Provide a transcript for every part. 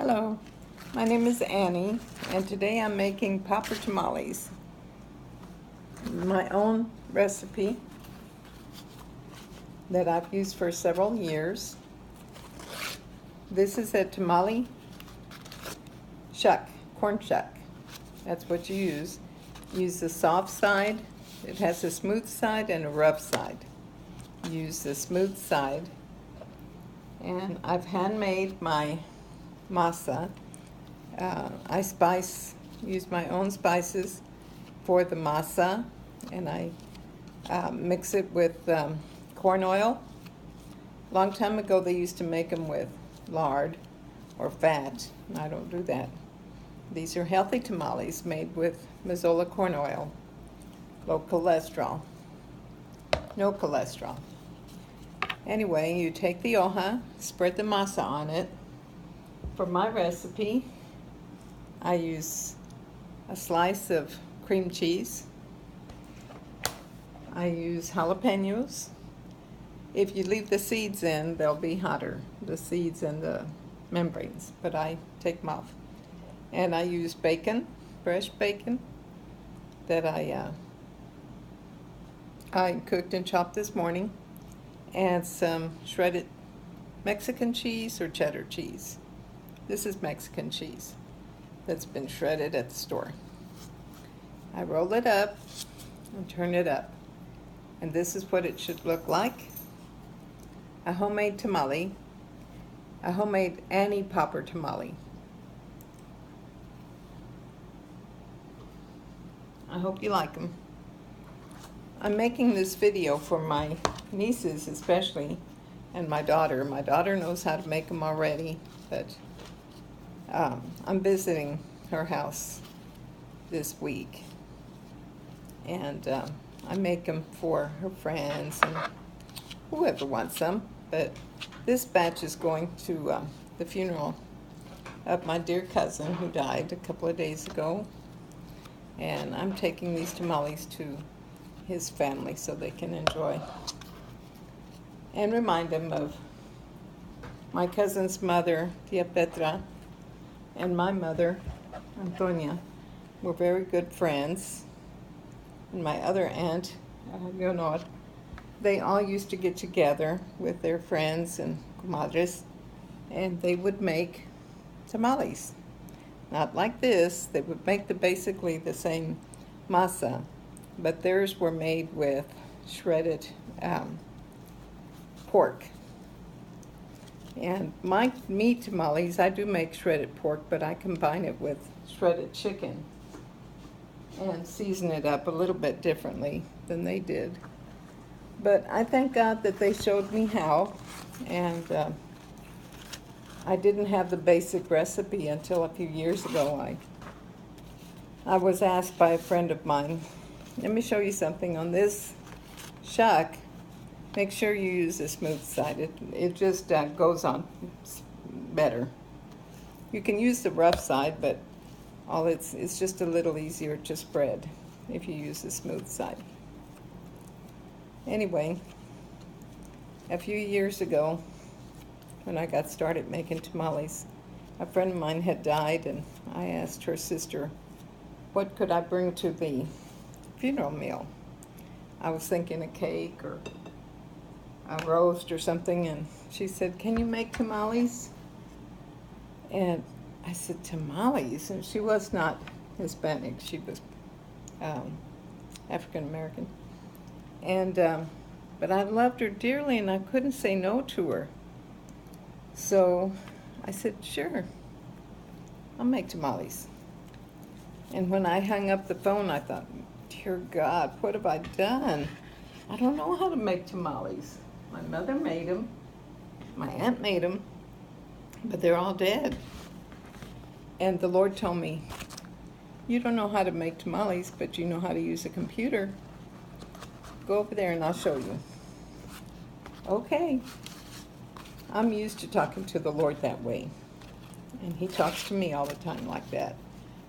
Hello, my name is Annie, and today I'm making popper tamales. My own recipe that I've used for several years. This is a tamale shuck, corn shuck. That's what you use. Use the soft side. It has a smooth side and a rough side. Use the smooth side. And I've handmade my masa. I use my own spices for the masa, and I mix it with corn oil. Long time ago they used to make them with lard or fat. I don't do that. These are healthy tamales made with Mazola corn oil, low cholesterol, no cholesterol. Anyway, you take the hoja, spread the masa on it. For my recipe, I use a slice of cream cheese. I use jalapeños. If you leave the seeds in, they'll be hotter, the seeds and the membranes, but I take them off. And I use bacon, fresh bacon, that I cooked and chopped this morning, and some shredded Mexican cheese or cheddar cheese. This is Mexican cheese that's been shredded at the store. I roll it up and turn it up. And this is what it should look like. A homemade tamale, a homemade Annie popper tamale. I hope you like them. I'm making this video for my nieces especially, and my daughter. My daughter knows how to make them already, but I'm visiting her house this week, and I make them for her friends and whoever wants them. But this batch is going to the funeral of my dear cousin who died a couple of days ago, and I'm taking these tamales to his family so they can enjoy and remind them of my cousin's mother, Tia Petra, and my mother, Antonia, were very good friends. And my other aunt, Leonor, they all used to get together with their friends and comadres, and they would make tamales. Not like this. They would make basically the same masa, but theirs were made with shredded pork. And my meat tamales, I do make shredded pork, but I combine it with shredded chicken and season it up a little bit differently than they did. But I thank God that they showed me how, and I didn't have the basic recipe until a few years ago. I was asked by a friend of mine, let me show you something on this shuck. Make sure you use the smooth side. It just goes on better. You can use the rough side, but it's just a little easier to spread if you use the smooth side. Anyway, a few years ago, when I got started making tamales, a friend of mine had died, and I asked her sister, what could I bring to the funeral meal? I was thinking a cake or a roast or something, and she said, can you make tamales? And I said, tamales? And she was not Hispanic, she was African American. And but I loved her dearly, and I couldn't say no to her. So I said, sure, I'll make tamales. And when I hung up the phone, I thought, dear God, what have I done? I don't know how to make tamales. My mother made them, my aunt made them, but they're all dead. And the Lord told me, you don't know how to make tamales, but you know how to use a computer. Go over there and I'll show you. Okay. I'm used to talking to the Lord that way, and He talks to me all the time like that.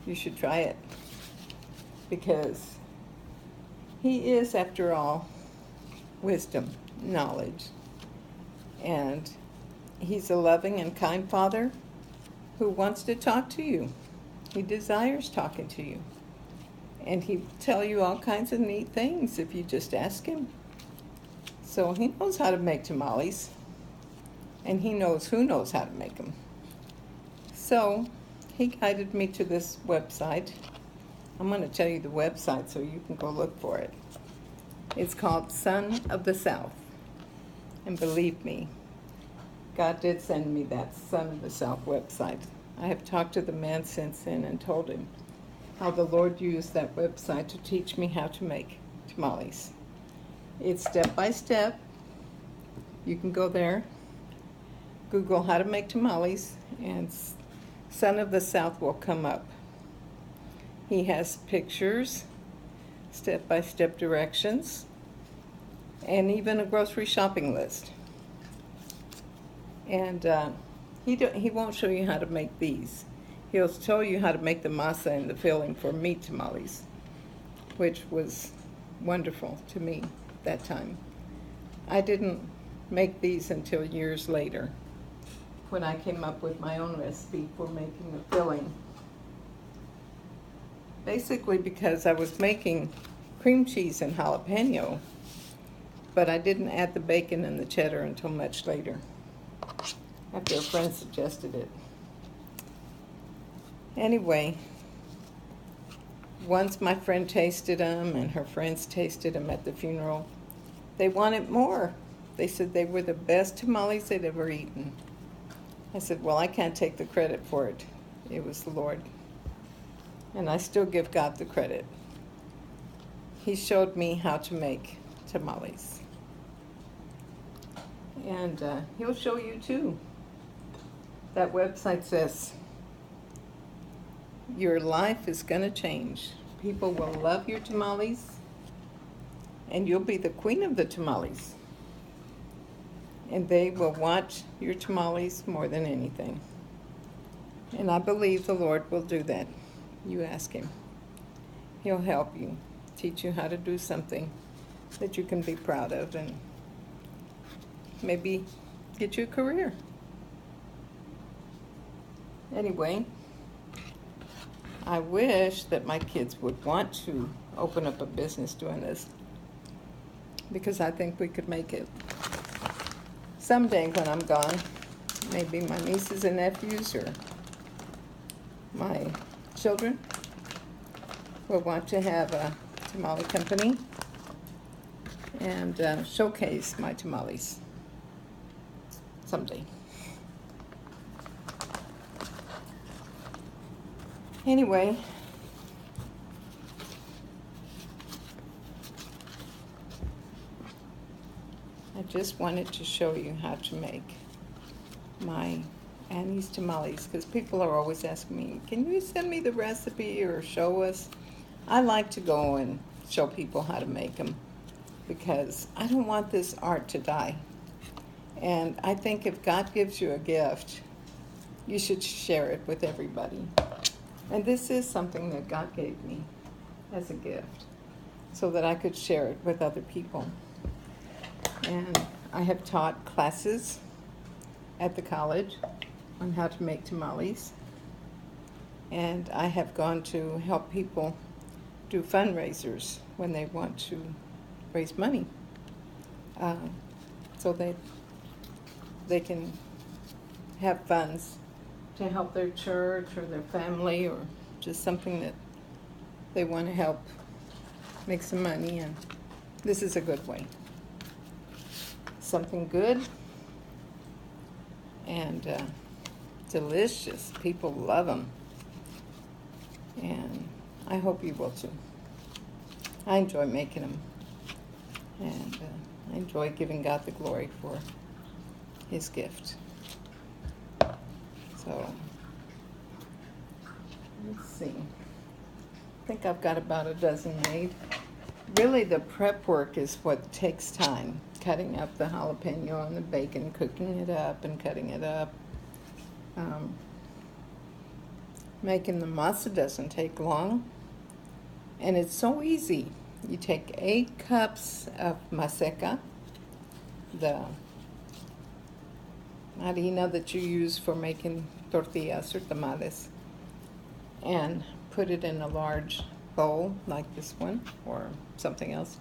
You should try it, because He is, after all, wisdom, knowledge, and He's a loving and kind Father who wants to talk to you. He desires talking to you. And he will tell you all kinds of neat things if you just ask him. So he knows how to make tamales. And he knows who knows how to make them. So he guided me to this website. I'm going to tell you the website so you can go look for it. It's called Son of the South. And believe me, God did send me that Son of the South website. I have talked to the man since then and told him how the Lord used that website to teach me how to make tamales. It's step by step. You can go there, Google how to make tamales, and Son of the South will come up. He has pictures, step-by-step directions, and even a grocery shopping list. And he won't show you how to make these. He'll show you how to make the masa and the filling for meat tamales, which was wonderful to me that time. I didn't make these until years later, when I came up with my own recipe for making the filling. Basically because I was making cream cheese and jalapeno, but I didn't add the bacon and the cheddar until much later, after a friend suggested it. Anyway, once my friend tasted them and her friends tasted them at the funeral, they wanted more. They said they were the best tamales they'd ever eaten. I said, well, I can't take the credit for it. It was the Lord. And I still give God the credit. He showed me how to make tamales. And he'll show you too. That website says, your life is going to change. People will love your tamales, and you'll be the queen of the tamales. And they will watch your tamales more than anything. And I believe the Lord will do that. You ask him. He'll help you, teach you how to do something that you can be proud of, and maybe get you a career. Anyway, I wish that my kids would want to open up a business doing this, because I think we could make it. Someday when I'm gone, maybe my nieces and nephews or my children will want to have a tamale company and showcase my tamales someday. Anyway, I just wanted to show you how to make my Annie's tamales, because people are always asking me, can you send me the recipe or show us? I like to go and show people how to make them, because I don't want this art to die. And I think if God gives you a gift, you should share it with everybody. And this is something that God gave me as a gift, so that I could share it with other people. And I have taught classes at the college on how to make tamales. And I have gone to help people do fundraisers when they want to raise money, so they can have funds to help their church or their family, or just something that they want to help make some money. And this is a good way. Something good and delicious. People love them. And I hope you will too. I enjoy making them. And I enjoy giving God the glory for his gift. So, let's see. I think I've got about a dozen made. Really, the prep work is what takes time. Cutting up the jalapeno and the bacon, cooking it up and cutting it up. Making the masa doesn't take long. And it's so easy. You take 8 cups of maseca, the harina that you use for making tortillas or tamales, and put it in a large bowl like this one or something else.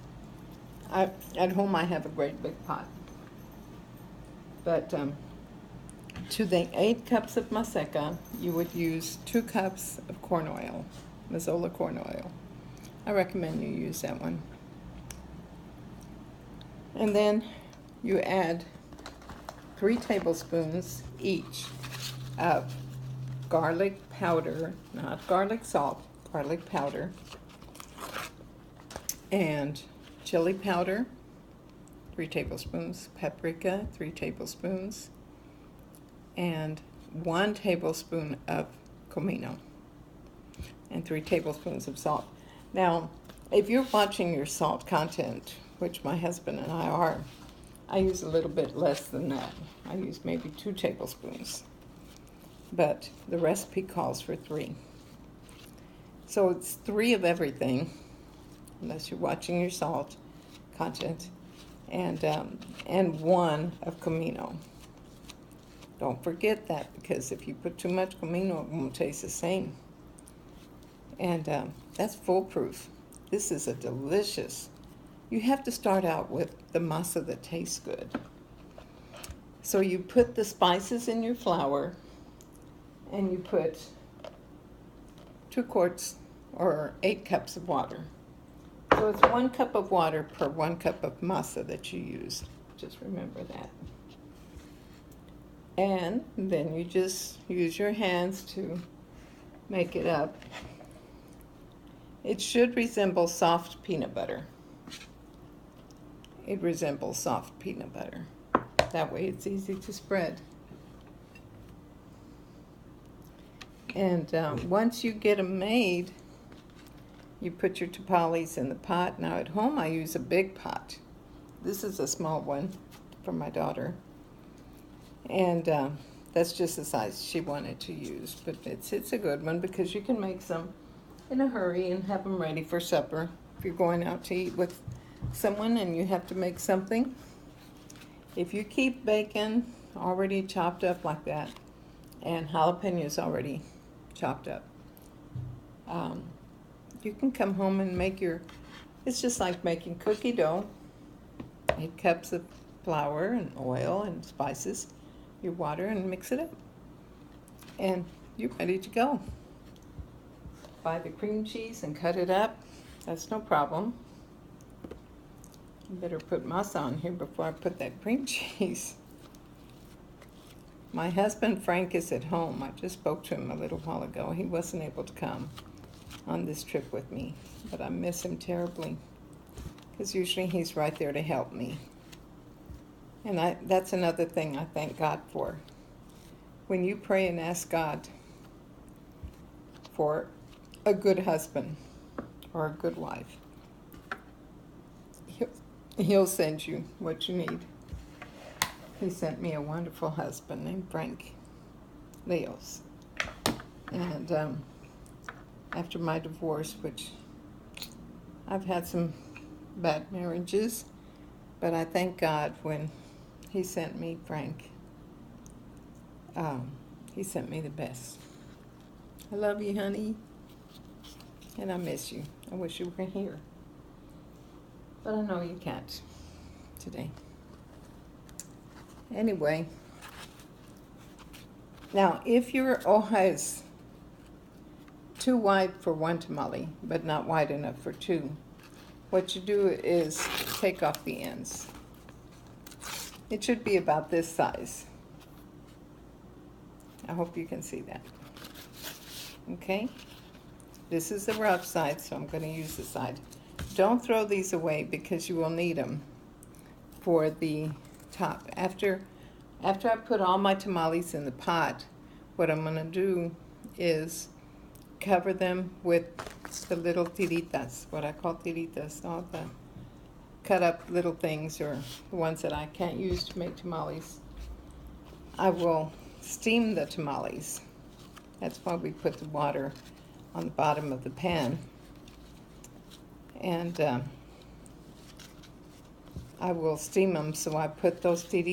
At home I have a great big pot. But to the 8 cups of maseca, you would use 2 cups of corn oil, Mazola corn oil. I recommend you use that one. And then you add 3 tablespoons each of garlic powder, not garlic salt, garlic powder, and chili powder, 3 tablespoons, paprika, 3 tablespoons, and 1 tablespoon of comino, and 3 tablespoons of salt. Now, if you're watching your salt content, which my husband and I are, I use a little bit less than that. I use maybe 2 tablespoons, but the recipe calls for 3. So it's 3 of everything, unless you're watching your salt content, and 1 of comino. Don't forget that, because if you put too much comino, it won't taste the same. And that's foolproof. This is a delicious. You have to start out with the masa that tastes good. So you put the spices in your flour, and you put 2 quarts or 8 cups of water. So it's 1 cup of water per 1 cup of masa that you use. Just remember that. And then you just use your hands to make it up. It should resemble soft peanut butter. It resembles soft peanut butter. That way it's easy to spread. And once you get them made, you put your tamales in the pot. Now at home I use a big pot. This is a small one for my daughter. And that's just the size she wanted to use. But it's a good one because you can make some in a hurry and have them ready for supper. If you're going out to eat with someone and you have to make something. If you keep bacon already chopped up like that and jalapeños already chopped up, you can come home and make it's just like making cookie dough. 8 cups of flour and oil and spices, your water, and mix it up. And you're ready to go. Buy the cream cheese and cut it up. That's no problem. I better put masa on here before I put that cream cheese. My husband Frank is at home. I just spoke to him a little while ago. He wasn't able to come on this trip with me, but I miss him terribly because usually he's right there to help me. And that's another thing I thank God for. When you pray and ask God for a good husband or a good wife, He'll send you what you need. He sent me a wonderful husband named Frank Leos. And after my divorce, which I've had some bad marriages, but I thank God when He sent me Frank. He sent me the best. I love you, honey. And I miss you. I wish you were here. But I know you can't today. Anyway, now if your hoja is too wide for 1 tamale, but not wide enough for 2, what you do is take off the ends. It should be about this size. I hope you can see that. Okay? This is the rough side, so I'm going to use the side. Don't throw these away because you will need them for the top. After I put all my tamales in the pot, what I'm going to do is cover them with the little tiritas, what I call tiritas, all the cut up little things, or the ones that I can't use to make tamales. I will steam the tamales. That's why we put the water on the bottom of the pan. And I will steam them, so I put those tiritas